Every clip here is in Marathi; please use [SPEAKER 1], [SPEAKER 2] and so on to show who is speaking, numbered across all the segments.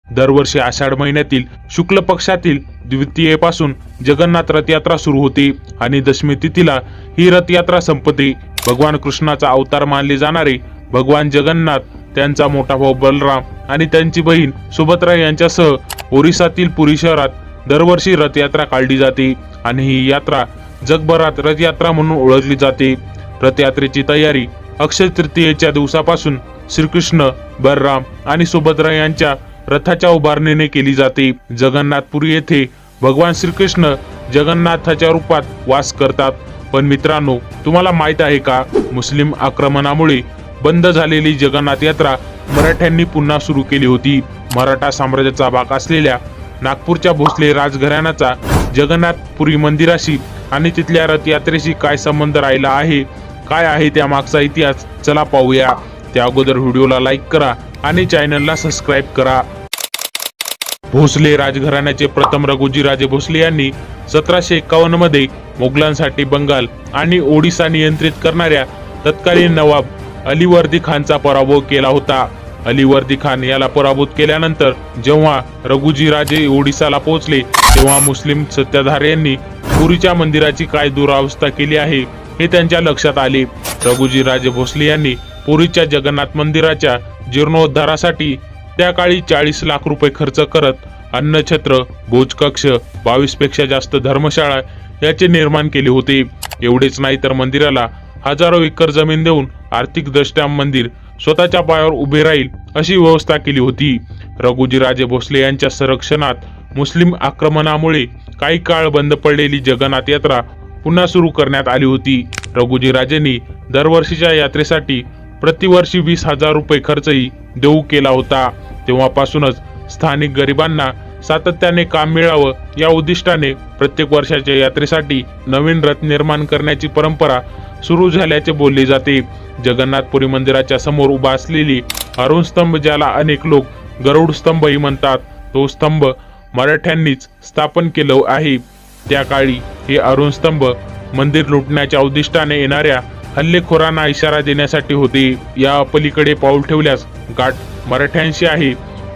[SPEAKER 1] दरवर्षी आषाढ महिन्यातील शुक्ल पक्षातील द्वितीयेपासून जगन्नाथ रथयात्रा सुरू होते आणि दशमी तिथीला ही रथयात्रा संपते। भगवान कृष्णाचा अवतार मानले जाणारे भगवान जगन्नाथ, त्यांचा मोठा भाऊ बलराम आणि त्यांची बहीण सुभद्रा यांच्यासह ओरिसातील पुरी शहरात दरवर्षी रथयात्रा काढली जाते आणि ही यात्रा जगभरात रथयात्रा म्हणून ओळखली जाते। रथयात्रेची तयारी अक्षय तृतीयेच्या दिवसापासून श्रीकृष्ण, बलराम आणि सुभद्रा यांच्या रथाच्या उभारणीने केली जाते। जगन्नाथपुरी येथे भगवान श्रीकृष्ण जगन्नाथाच्या रूपात वास करतात। पण मित्रांनो, तुम्हाला माहित आहे का, मुस्लिम आक्रमणामुळे बंद झालेली जगन्नाथ यात्रा मराठ्यांनी पुन्हा सुरू केली होती। मराठा साम्राज्याचा भाग असलेल्या नागपूरच्या भोसले राजघराण्याचा जगन्नाथपुरी मंदिराशी आणि तिथल्या रथयात्रेशी काय संबंध राहिला आहे, काय आहे त्या मागचा इतिहास, चला पाहूया। त्या अगोदर व्हिडिओला लाईक करा आणि चॅनलला सबस्क्राईब करा। भोसले राजघराण्याचे प्रथम रघुजीराजे भोसले यांनी 1751 मध्ये मोगलांसाठी बंगाल आणि ओडिसा नियंत्रित करणाऱ्या तत्कालीन नवाब अलीवर्दी खानचा पराभव केला होता। अलीवर्दी खान याला पराभूत केल्यानंतर जेव्हा रघुजीराजे ओडिसाला पोहोचले तेव्हा मुस्लिम सत्ताधाऱ्यांनी पुरीच्या मंदिराची काय दुरावस्था केली आहे हे त्यांच्या लक्षात आले। रघुजीराजे भोसले यांनी पुरीच्या जगन्नाथ मंदिराच्या जीर्णोद्धारासाठी त्या काळी 40 लाख रुपये खर्च करत अन्नछत्र, भोजकक्ष, 22 पेक्षा जास्त धर्मशाळा याचे निर्माण केले होते। एवढेच नाही तर मंदिराला हजारो एकर जमीन देऊन आर्थिक दृष्ट्या मंदिर स्वतःच्या पायावर उभे राहील अशी व्यवस्था केली होती। रघुजीराजे भोसले यांच्या संरक्षणात मुस्लिम आक्रमणामुळे काही काळ बंद पडलेली जगन्नाथ यात्रा पुन्हा सुरू करण्यात आली होती। रघुजीराजेंनी दरवर्षीच्या यात्रेसाठी प्रतिवर्षी 20,000 रुपये खर्चही देऊ केला होता। तेव्हापासूनच स्थानिक गरिबांना सातत्याने काम मिळावं या उद्दिष्टाने प्रत्येक वर्षाच्या यात्रेसाठी नवीन रथ निर्माण करण्याची परंपरा सुरू झाल्याचे बोलले जाते। जगन्नाथपुरी मंदिराच्या समोर उभा असलेली अरुण स्तंभ, ज्याला अनेक लोक गरुड स्तंभही म्हणतात, तो स्तंभ मराठ्यांनीच स्थापन केलं आहे। त्या काळी हे अरुण स्तंभ मंदिर लुटण्याच्या उद्दिष्टाने येणाऱ्या हल्लेखोरांना इशारा देण्यासाठी होते। या पलीकडे पाऊल ठेवल्यास गाठ मराठ्यांशी आहे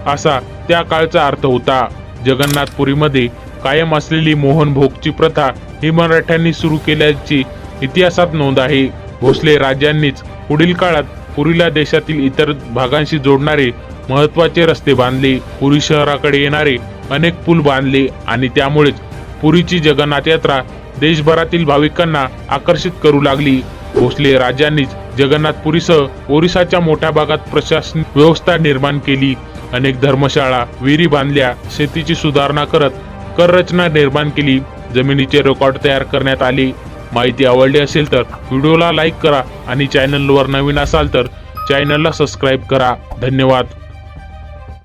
[SPEAKER 1] असा त्या काळचा अर्थ होता। जगन्नाथपुरीमध्ये कायम असलेली मोहन भोगची प्रथा ही मराठ्यांनी सुरू केल्याची इतिहासात नोंद आहे। भोसले राज्यांनीच पुढील काळात पुरीला देशातील इतर भागांशी जोडणारे महत्त्वाचे रस्ते बांधले, पुरी शहराकडे येणारे अनेक पूल बांधले आणि त्यामुळेच पुरीची जगन्नाथ यात्रा देशभरातील भाविकांना आकर्षित करू लागली। भोसले राज्यांनीच जगन्नाथपुरीसह ओरिसाच्या मोठ्या भागात प्रशासनिक व्यवस्था निर्माण केली, अनेक धर्मशाळा, विहिरी बांधल्या, शेतीची सुधारणा करत कर रचना निर्माण केली, जमिनीचे रेकॉर्ड तयार करण्यात आले। माहिती आवडली असेल तर व्हिडिओला लाईक करा आणि चॅनलवर नवीन असाल तर चॅनलला सबस्क्राईब करा। धन्यवाद।